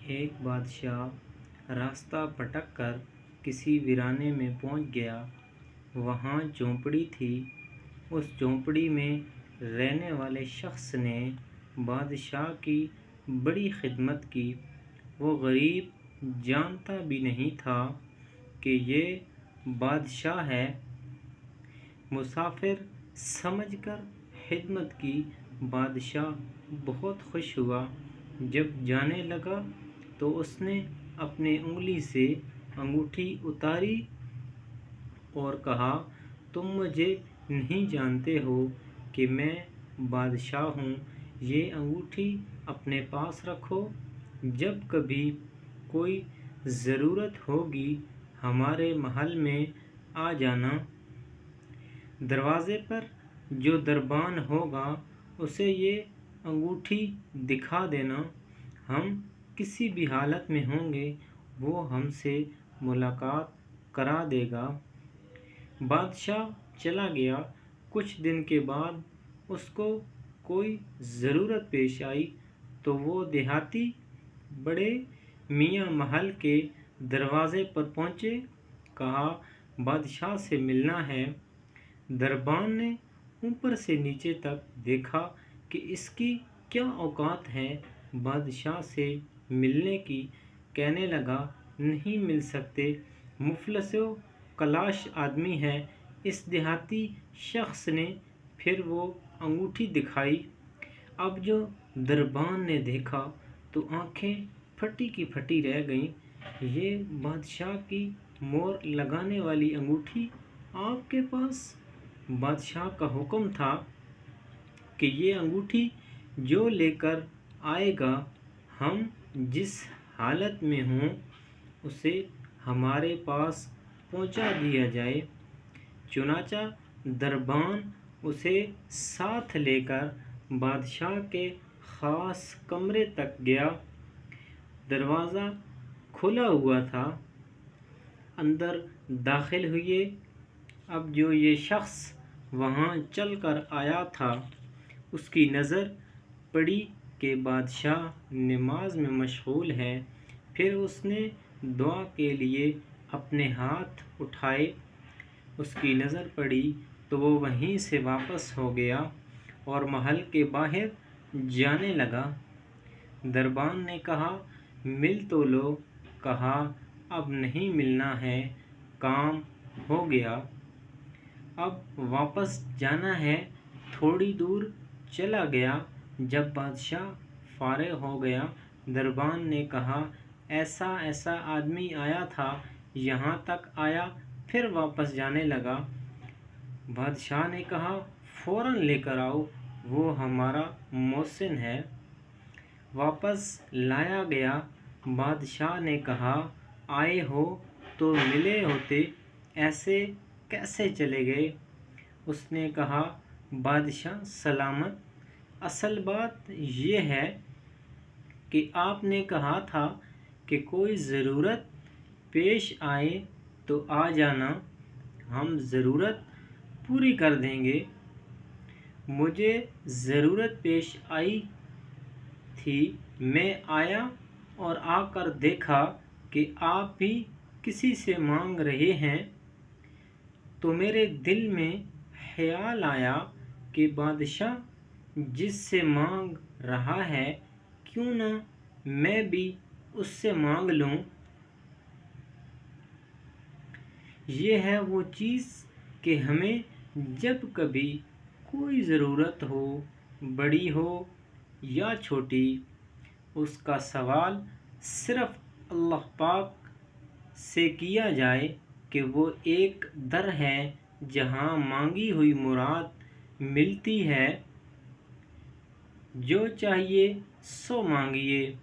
ایک بادشاہ راستہ بھٹک کر کسی ویرانے میں پہنچ گیا۔ وہاں جھونپڑی تھی۔ اس جھونپڑی میں رہنے والے شخص نے بادشاہ کی بڑی خدمت کی۔ وہ غریب جانتا بھی نہیں تھا کہ یہ بادشاہ ہے۔ مسافر سمجھ کر خدمت کی۔ بادشاہ بہت خوش ہوا۔ جب جانے لگا تو اس نے اپنی انگلی سے انگوٹھی اتاری اور کہا، تم مجھے نہیں جانتے ہو کہ میں بادشاہ ہوں۔ یہ انگوٹھی اپنے پاس رکھو۔ جب کبھی کوئی ضرورت ہوگی ہمارے محل میں آ جانا۔ دروازے پر جو دربان ہوگا اسے یہ انگوٹھی دکھا دینا۔ ہم کسی بھی حالت میں ہوں گے وہ ہم سے ملاقات کرا دے گا۔ بادشاہ چلا گیا۔ کچھ دن کے بعد اس کو کوئی ضرورت پیش آئی تو وہ دیہاتی بڑے میاں محل کے دروازے پر پہنچے۔ کہا، بادشاہ سے ملنا ہے۔ دربان نے اوپر سے نیچے تک دیکھا کہ اس کی کیا اوقات ہے بادشاہ سے ملنے کی۔ کہنے لگا، نہیں مل سکتے، مفلس و کلاش آدمی ہے۔ اس دیہاتی شخص نے پھر وہ انگوٹھی دکھائی۔ اب جو دربان نے دیکھا تو آنکھیں پھٹی کی پھٹی رہ گئیں۔ یہ بادشاہ کی مہر لگانے والی انگوٹھی آپ کے پاس؟ بادشاہ کا حکم تھا کہ یہ انگوٹھی جو لے کر آئے گا ہم جس حالت میں ہوں اسے ہمارے پاس پہنچا دیا جائے۔ چنانچہ دربان اسے ساتھ لے کر بادشاہ کے خاص کمرے تک گیا۔ دروازہ کھلا ہوا تھا۔ اندر داخل ہوئے۔ اب جو یہ شخص وہاں چل کر آیا تھا اس کی نظر پڑی کہ بادشاہ نماز میں مشغول ہے۔ پھر اس نے دعا کے لیے اپنے ہاتھ اٹھائے۔ اس کی نظر پڑی تو وہ وہیں سے واپس ہو گیا اور محل کے باہر جانے لگا۔ دربان نے کہا، مل تو لو۔ کہا، اب نہیں ملنا ہے، کام ہو گیا، اب واپس جانا ہے۔ تھوڑی دور چلا گیا۔ جب بادشاہ فارغ ہو گیا دربان نے کہا، ایسا ایسا آدمی آیا تھا، یہاں تک آیا پھر واپس جانے لگا۔ بادشاہ نے کہا، فوراً لے کر آؤ، وہ ہمارا محسن ہے۔ واپس لایا گیا۔ بادشاہ نے کہا، آئے ہو تو ملے ہوتے، ایسے کیسے چلے گئے؟ اس نے کہا، بادشاہ سلامت، اصل بات یہ ہے کہ آپ نے کہا تھا کہ کوئی ضرورت پیش آئے تو آ جانا، ہم ضرورت پوری کر دیں گے۔ مجھے ضرورت پیش آئی تھی، میں آیا اور آ کر دیکھا کہ آپ بھی کسی سے مانگ رہے ہیں تو میرے دل میں خیال آیا کہ بادشاہ جس سے مانگ رہا ہے کیوں نہ میں بھی اس سے مانگ لوں۔ یہ ہے وہ چیز کہ ہمیں جب کبھی کوئی ضرورت ہو، بڑی ہو یا چھوٹی، اس کا سوال صرف اللہ پاک سے کیا جائے کہ وہ ایک در ہے جہاں مانگی ہوئی مراد ملتی ہے۔ جو چاہیے سو مانگیے۔